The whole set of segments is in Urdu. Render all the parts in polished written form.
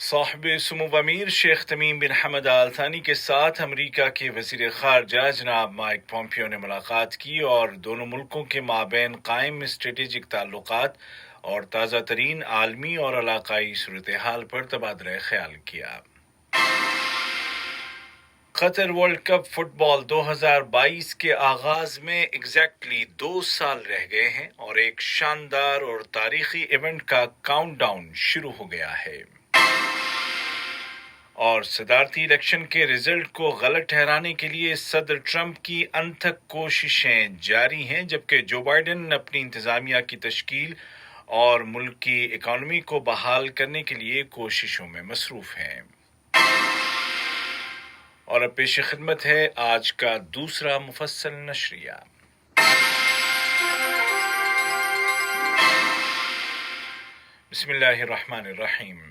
صاحب سمو امیر شیخ تمیم بن حمد آل ثانی کے ساتھ امریکہ کے وزیر خارجہ جناب مائک پومپیو نے ملاقات کی اور دونوں ملکوں کے مابین قائم اسٹریٹجک تعلقات اور تازہ ترین عالمی اور علاقائی صورتحال پر تبادلہ خیال کیا۔ قطر ورلڈ کپ فٹ بال 2022 کے آغاز میں ایگزیکٹلی 2 سال رہ گئے ہیں اور ایک شاندار اور تاریخی ایونٹ کا کاؤنٹ ڈاؤن شروع ہو گیا ہے، اور صدارتی الیکشن کے رزلٹ کو غلط ٹھہرانے کے لیے صدر ٹرمپ کی انتھک کوششیں جاری ہیں، جبکہ جو بائیڈن اپنی انتظامیہ کی تشکیل اور ملک کی اکانومی کو بحال کرنے کے لیے کوششوں میں مصروف ہیں۔ اور اب پیش خدمت ہے آج کا دوسرا مفصل نشریہ۔ بسم اللہ الرحمن الرحیم۔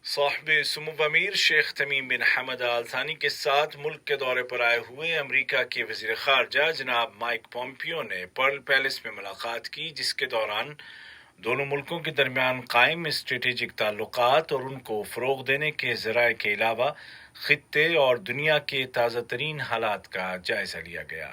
صاحب سمو امیر شیخ تمیم بن حمد آل ثانی کے ساتھ ملک کے دورے پر آئے ہوئے امریکہ کے وزیر خارجہ جناب مائک پومپیو نے پرل پیلس میں ملاقات کی، جس کے دوران دونوں ملکوں کے درمیان قائم اسٹریٹجک تعلقات اور ان کو فروغ دینے کے ذرائع کے علاوہ خطے اور دنیا کے تازہ ترین حالات کا جائزہ لیا گیا۔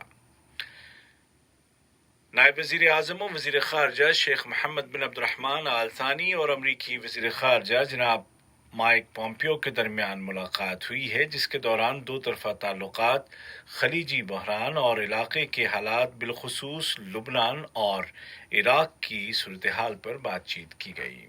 نائب وزیر اعظم و وزیر خارجہ شیخ محمد بن عبد الرحمن آل ثانی اور امریکی وزیر خارجہ جناب مائک پومپیو کے درمیان ملاقات ہوئی ہے، جس کے دوران دو طرفہ تعلقات، خلیجی بحران اور علاقے کے حالات بالخصوص لبنان اور عراق کی صورتحال پر بات چیت کی گئی۔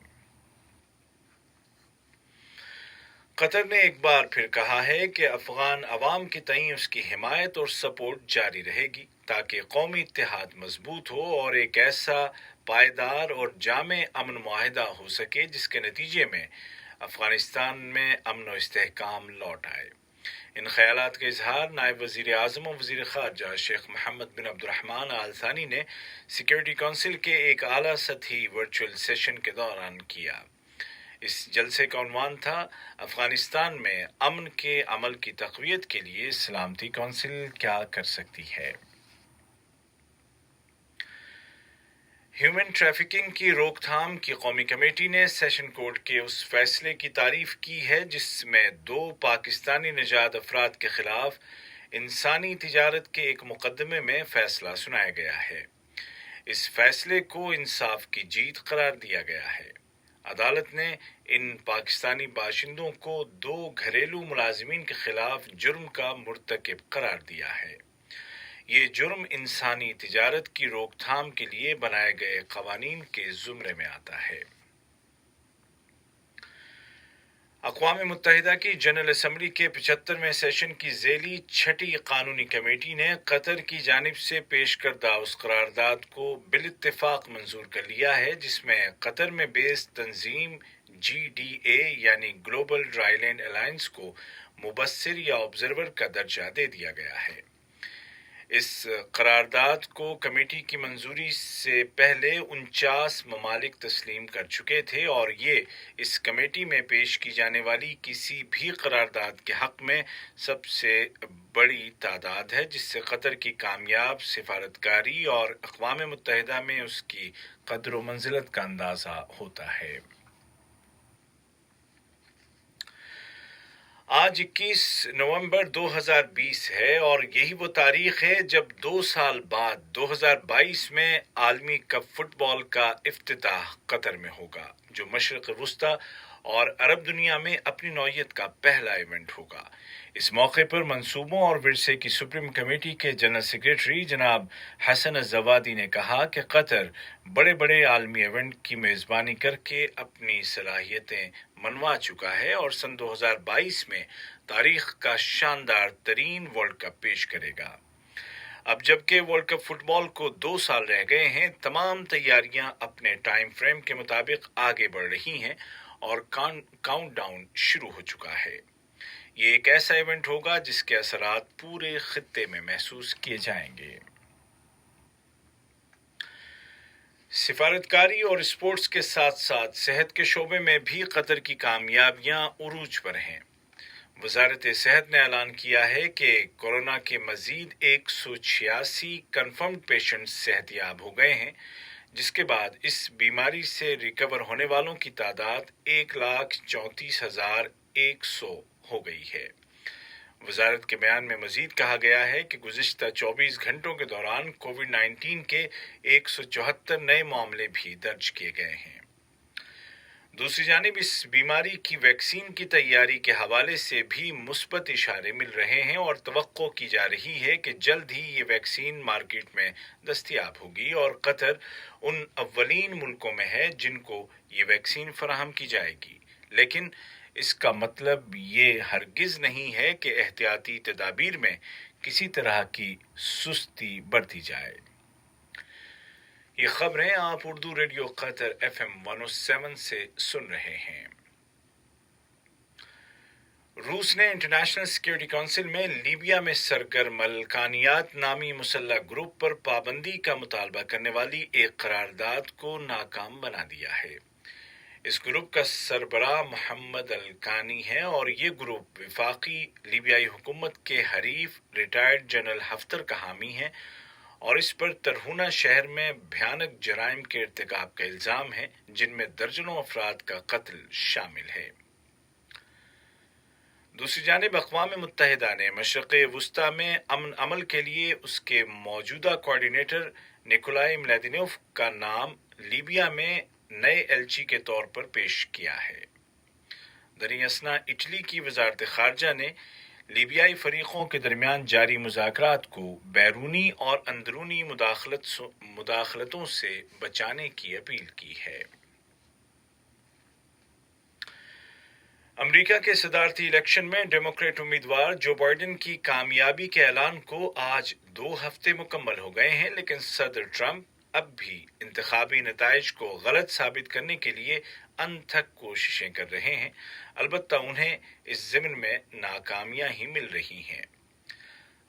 قطر نے ایک بار پھر کہا ہے کہ افغان عوام کے تئیں اس کی حمایت اور سپورٹ جاری رہے گی تاکہ قومی اتحاد مضبوط ہو اور ایک ایسا پائیدار اور جامع امن معاہدہ ہو سکے جس کے نتیجے میں افغانستان میں امن و استحکام لوٹ آئے۔ ان خیالات کا اظہار نائب وزیر اعظم و وزیر خارجہ شیخ محمد بن عبد الرحمن آل ثانی نے سیکورٹی کونسل کے ایک اعلیٰ سطحی ورچوئل سیشن کے دوران کیا۔ اس جلسے کا عنوان تھا افغانستان میں امن کے عمل کی تقویت کے لیے سلامتی کونسل کیا کر سکتی ہے۔ ہیومن ٹریفکنگ کی روک تھام کی قومی کمیٹی نے سیشن کورٹ کے اس فیصلے کی تعریف کی ہے جس میں 2 پاکستانی نژاد افراد کے خلاف انسانی تجارت کے ایک مقدمے میں فیصلہ سنایا گیا ہے۔ اس فیصلے کو انصاف کی جیت قرار دیا گیا ہے۔ عدالت نے ان پاکستانی باشندوں کو 2 گھریلو ملازمین کے خلاف جرم کا مرتکب قرار دیا ہے۔ یہ جرم انسانی تجارت کی روک تھام کے لیے بنائے گئے قوانین کے زمرے میں آتا ہے۔ اقوام متحدہ کی جنرل اسمبلی کے 75ویں سیشن کی ذیلی 6ٹی قانونی کمیٹی نے قطر کی جانب سے پیش کردہ اس قرارداد کو بالاتفاق منظور کر لیا ہے جس میں قطر میں بیس تنظیم GDA یعنی گلوبل ڈرائی لینڈ الائنس کو مبصر یا آبزرور کا درجہ دے دیا گیا ہے۔ اس قرارداد کو کمیٹی کی منظوری سے پہلے 49 ممالک تسلیم کر چکے تھے اور یہ اس کمیٹی میں پیش کی جانے والی کسی بھی قرارداد کے حق میں سب سے بڑی تعداد ہے، جس سے قطر کی کامیاب سفارتکاری اور اقوام متحدہ میں اس کی قدر و منزلت کا اندازہ ہوتا ہے۔ آج 21 نومبر 2020 ہے اور یہی وہ تاریخ ہے جب 2 سال بعد 2022 میں عالمی کپ فٹ بال کا افتتاح قطر میں ہوگا، جو مشرق وسطی اور عرب دنیا میں اپنی نوعیت کا پہلا ایونٹ ہوگا۔ اس موقع پر منصوبوں اور ورثے کی سپریم کمیٹی کے جنرل سیکریٹری جناب حسن الزوادی نے کہا کہ قطر بڑے عالمی ایونٹ کی میزبانی کر کے اپنی صلاحیتیں منوا چکا ہے اور سن 2022 میں تاریخ کا شاندار ترین ورلڈ کپ پیش کرے گا۔ اب جبکہ ورلڈ کپ فٹ بال کو 2 سال رہ گئے ہیں، تمام تیاریاں اپنے ٹائم فریم کے مطابق آگے بڑھ رہی ہیں اور کاؤنٹ ڈاؤن شروع ہو چکا ہے۔ یہ ایک ایسا ایونٹ ہوگا جس کے اثرات پورے خطے میں محسوس کیے جائیں گے۔ سفارتکاری اور اسپورٹس کے ساتھ ساتھ صحت کے شعبے میں بھی قطر کی کامیابیاں عروج پر ہیں۔ وزارت صحت نے اعلان کیا ہے کہ کورونا کے مزید 186 کنفرمڈ پیشنٹس صحت یاب ہو گئے ہیں، جس کے بعد اس بیماری سے ریکور ہونے والوں کی تعداد 1,34,100 ہو گئی ہے۔ وزارت کے بیان میں مزید کہا گیا ہے کہ گزشتہ 24 گھنٹوں کے دوران کووڈ 19 کے 174 نئے معاملے بھی درج کیے گئے ہیں۔ دوسری جانب اس بیماری کی ویکسین کی تیاری کے حوالے سے بھی مثبت اشارے مل رہے ہیں اور توقع کی جا رہی ہے کہ جلد ہی یہ ویکسین مارکیٹ میں دستیاب ہوگی اور قطر ان اولین ملکوں میں ہے جن کو یہ ویکسین فراہم کی جائے گی، لیکن اس کا مطلب یہ ہرگز نہیں ہے کہ احتیاطی تدابیر میں کسی طرح کی سستی برتی جائے۔ یہ خبریں آپ اردو ریڈیو قطر FM 107 سے سن رہے ہیں۔ روس نے انٹرنیشنل سیکیورٹی کونسل میں لیبیا میں سرگرم القانیات نامی مسلح گروپ پر پابندی کا مطالبہ کرنے والی ایک قرارداد کو ناکام بنا دیا ہے۔ اس گروپ کا سربراہ محمد القانی ہے اور یہ گروپ وفاقی لیبیائی حکومت کے حریف ریٹائرڈ جنرل حفتر کا حامی ہے اور اس پر ترہونہ شہر میں بھیانک جرائم کے ارتکاب کا الزام ہے جن میں درجنوں افراد کا قتل شامل ہے۔ دوسری جانب اقوام متحدہ نے مشرق وسطی میں امن عمل کے لیے اس کے موجودہ کوآرڈینیٹر نیکولائی ملادینوف کا نام لیبیا میں نئے ایلچی کے طور پر پیش کیا ہے۔ دریں اثنا اٹلی کی وزارت خارجہ نے لیبیائی فریقوں کے درمیان جاری مذاکرات کو بیرونی اور اندرونی مداخلتوں سے بچانے کی اپیل کی ہے۔ امریکہ کے صدارتی الیکشن میں ڈیموکریٹ امیدوار جو بائیڈن کی کامیابی کے اعلان کو آج 2 ہفتے مکمل ہو گئے ہیں، لیکن صدر ٹرمپ اب بھی انتخابی نتائج کو غلط ثابت کرنے کے لیے انتھک کوششیں کر رہے ہیں، البتہ انہیں اس ضمن میں ناکامیاں ہی مل رہی ہیں۔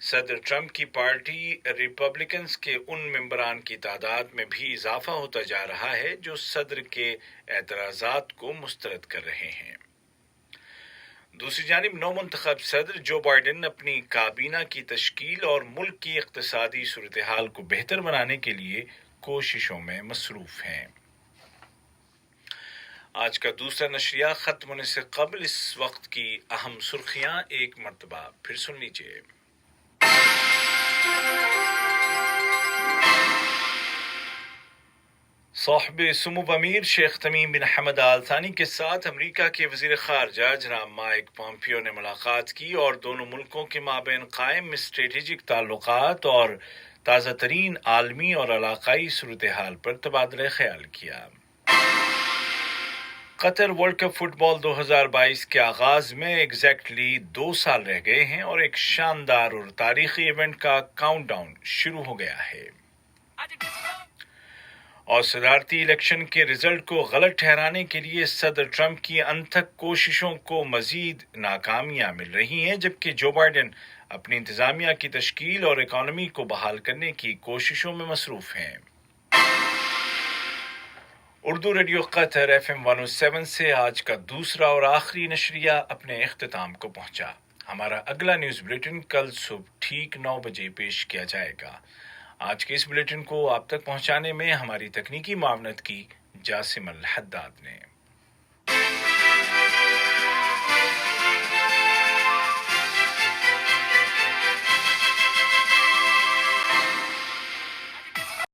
صدر ٹرمپ کی پارٹی ریپبلکنز کے ان ممبران کی تعداد میں بھی اضافہ ہوتا جا رہا ہے جو صدر کے اعتراضات کو مسترد کر رہے ہیں۔ دوسری جانب نو منتخب صدر جو بائیڈن اپنی کابینہ کی تشکیل اور ملک کی اقتصادی صورتحال کو بہتر بنانے کے لیے کوششوں میں مصروف ہیں۔ آج کا دوسرا نشریہ ختم ہونے سے قبل اس وقت کی اہم سرخیاں ایک مرتبہ پھر سن لیجیے۔ صاحب سمو امیر شیخ تمیم بن حمد آل ثانی کے ساتھ امریکہ کے وزیر خارجہ جناب مائک پومپیو نے ملاقات کی اور دونوں ملکوں کے مابین قائم اسٹریٹجک تعلقات اور تازہ ترین عالمی اور علاقائی صورتحال پر تبادلہ خیال کیا۔ قطر ورلڈ کپ فٹ بال 2022 کے آغاز میں ایگزیکٹلی 2 سال رہ گئے ہیں اور ایک شاندار اور تاریخی ایونٹ کا کاؤنٹ ڈاؤن شروع ہو گیا ہے، اور صدارتی الیکشن کے رزلٹ کو غلط ٹھہرانے کے لیے صدر ٹرمپ کی انتھک کوششوں کو مزید ناکامیاں مل رہی ہیں، جبکہ جو بائیڈن اپنی انتظامیہ کی تشکیل اور اکانومی کو بحال کرنے کی کوششوں میں مصروف ہیں۔ اردو ریڈیو قطر FM 107 سے آج کا دوسرا اور آخری نشریہ اپنے اختتام کو پہنچا۔ ہمارا اگلا نیوز بلیٹن کل صبح ٹھیک 9 بجے پیش کیا جائے گا۔ آج کے اس بلیٹن کو آپ تک پہنچانے میں ہماری تکنیکی معاونت کی جاسم الحداد نے۔